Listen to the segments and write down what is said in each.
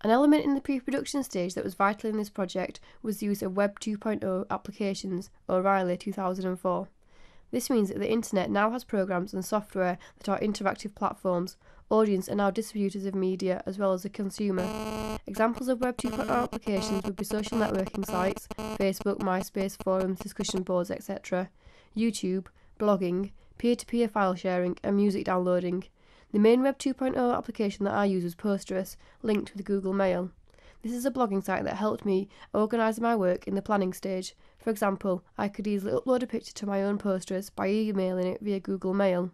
An element in the pre-production stage that was vital in this project was the use of Web 2.0 applications, O'Reilly 2004. This means that the internet now has programs and software that are interactive platforms. Audience are now distributors of media as well as the consumer. Examples of Web 2.0 applications would be social networking sites, Facebook, MySpace, forums, discussion boards, etc., YouTube, blogging, peer-to-peer file sharing, and music downloading. The main Web 2.0 application that I use was Posterous, linked with Google Mail. This is a blogging site that helped me organise my work in the planning stage. For example, I could easily upload a picture to my own Posterous by emailing it via Google Mail.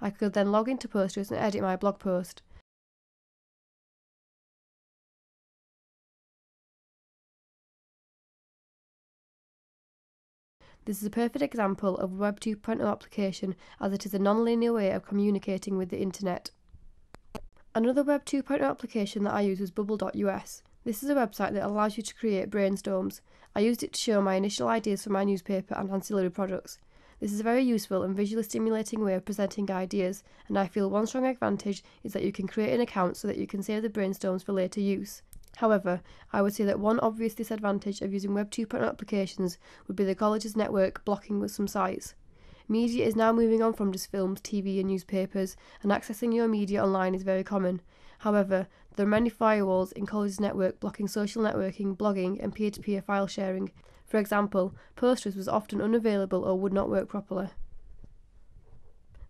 I could then log into Posterous and edit my blog post. This is a perfect example of a Web 2.0 application, as it is a non-linear way of communicating with the internet. Another Web 2.0 application that I use was Bubble.us. This is a website that allows you to create brainstorms. I used it to show my initial ideas for my newspaper and ancillary products. This is a very useful and visually stimulating way of presenting ideas, and I feel one strong advantage is that you can create an account so that you can save the brainstorms for later use. However, I would say that one obvious disadvantage of using Web 2.0 applications would be the college's network blocking with some sites. Media is now moving on from just films, TV and newspapers, and accessing your media online is very common. However, there are many firewalls in college's network blocking social networking, blogging and peer-to-peer file sharing. For example, Posterous was often unavailable or would not work properly.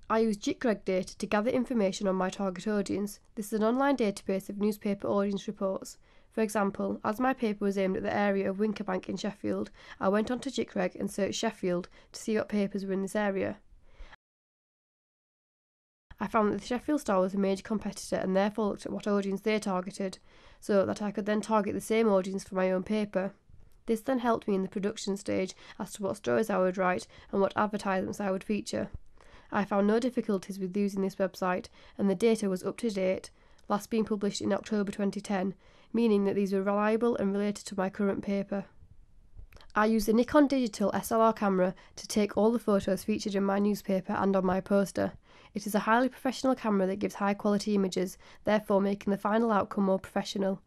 I use JITREG data to gather information on my target audience. This is an online database of newspaper audience reports. For example, as my paper was aimed at the area of Winkerbank in Sheffield, I went onto JITREG and searched Sheffield to see what papers were in this area. I found that the Sheffield Star was a major competitor and therefore looked at what audience they targeted, so that I could then target the same audience for my own paper. This then helped me in the production stage as to what stories I would write and what advertisements I would feature. I found no difficulties with using this website, and the data was up to date, last being published in October 2010, meaning that these were reliable and related to my current paper. I use the Nikon Digital SLR camera to take all the photos featured in my newspaper and on my poster. It is a highly professional camera that gives high quality images, therefore making the final outcome more professional.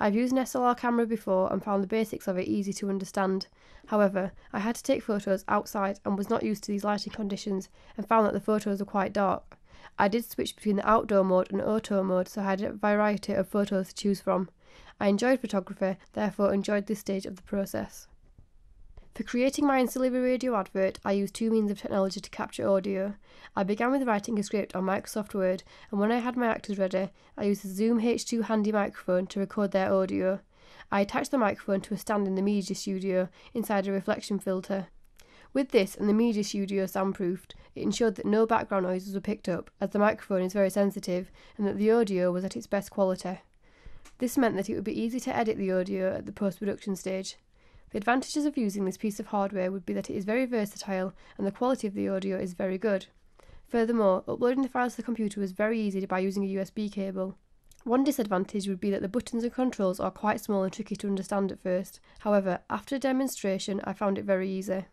I've used an SLR camera before and found the basics of it easy to understand. However, I had to take photos outside and was not used to these lighting conditions and found that the photos were quite dark. I did switch between the outdoor mode and auto mode, so I had a variety of photos to choose from. I enjoyed photography, therefore enjoyed this stage of the process. For creating my ancillary radio advert, I used two means of technology to capture audio. I began with writing a script on Microsoft Word, and when I had my actors ready, I used the Zoom H2 handy microphone to record their audio. I attached the microphone to a stand in the media studio inside a reflection filter. With this and the media studio soundproofed, it ensured that no background noises were picked up, as the microphone is very sensitive, and that the audio was at its best quality. This meant that it would be easy to edit the audio at the post-production stage. The advantages of using this piece of hardware would be that it is very versatile and the quality of the audio is very good. Furthermore, uploading the files to the computer was very easy by using a USB cable. One disadvantage would be that the buttons and controls are quite small and tricky to understand at first. However, after a demonstration, I found it very easy.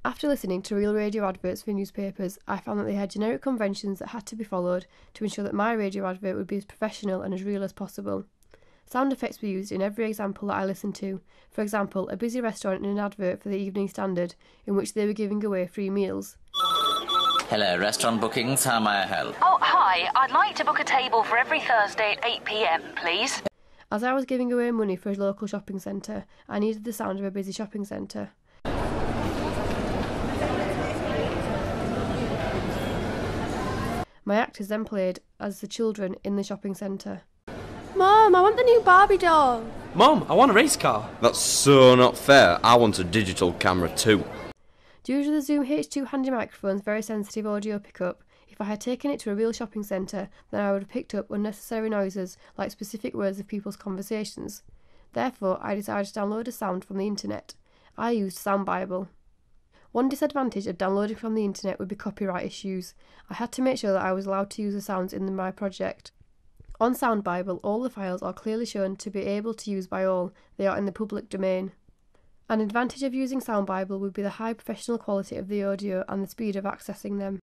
After listening to real radio adverts for newspapers, I found that they had generic conventions that had to be followed to ensure that my radio advert would be as professional and as real as possible. Sound effects were used in every example that I listened to. For example, a busy restaurant in an advert for the Evening Standard, in which they were giving away free meals. Hello, restaurant bookings, how may I help? Oh, hi, I'd like to book a table for every Thursday at 8 p.m, please. As I was giving away money for a local shopping centre, I needed the sound of a busy shopping centre. My actors then played as the children in the shopping centre. Mum, I want the new Barbie doll. Mum, I want a race car. That's so not fair. I want a digital camera too. Due to the Zoom H2 handy microphone's very sensitive audio pickup, if I had taken it to a real shopping centre, then I would have picked up unnecessary noises like specific words of people's conversations. Therefore, I decided to download a sound from the internet. I used Sound Bible. One disadvantage of downloading from the internet would be copyright issues. I had to make sure that I was allowed to use the sounds in my project. On Sound Bible, all the files are clearly shown to be able to use by all. They are in the public domain. An advantage of using Sound Bible would be the high professional quality of the audio and the speed of accessing them.